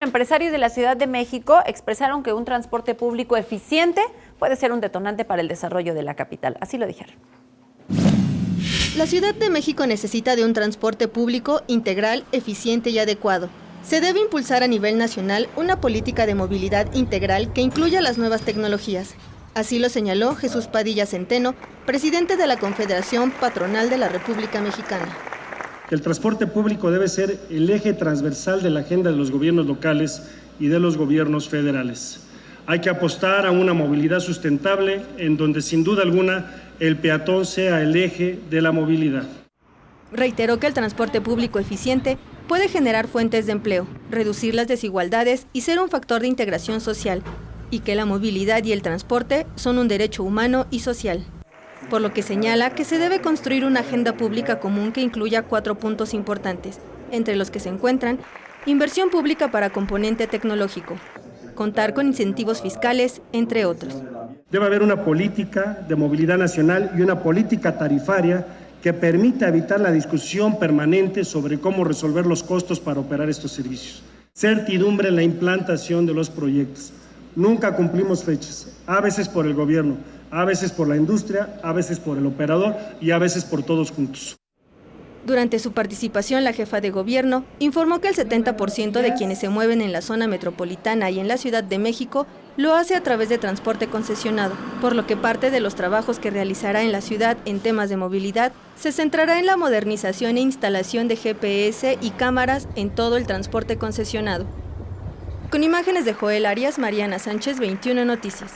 Empresarios de la Ciudad de México expresaron que un transporte público eficiente puede ser un detonante para el desarrollo de la capital. Así lo dijeron. La Ciudad de México necesita de un transporte público integral, eficiente y adecuado. Se debe impulsar a nivel nacional una política de movilidad integral que incluya las nuevas tecnologías. Así lo señaló Jesús Padilla Centeno, presidente de la Confederación Patronal de la República Mexicana. El transporte público debe ser el eje transversal de la agenda de los gobiernos locales y de los gobiernos federales. Hay que apostar a una movilidad sustentable en donde sin duda alguna el peatón sea el eje de la movilidad. Reiteró que el transporte público eficiente puede generar fuentes de empleo, reducir las desigualdades y ser un factor de integración social, y que la movilidad y el transporte son un derecho humano y social. Por lo que señala que se debe construir una agenda pública común que incluya 4 puntos importantes, entre los que se encuentran inversión pública para componente tecnológico, contar con incentivos fiscales, entre otros. Debe haber una política de movilidad nacional y una política tarifaria que permita evitar la discusión permanente sobre cómo resolver los costos para operar estos servicios. Certidumbre en la implantación de los proyectos. Nunca cumplimos fechas, a veces por el gobierno, a veces por la industria, a veces por el operador y a veces por todos juntos. Durante su participación, la jefa de gobierno informó que el 70% de quienes se mueven en la zona metropolitana y en la Ciudad de México lo hace a través de transporte concesionado, por lo que parte de los trabajos que realizará en la ciudad en temas de movilidad se centrará en la modernización e instalación de GPS y cámaras en todo el transporte concesionado. Con imágenes de Joel Arias, Mariana Sánchez, 21 Noticias.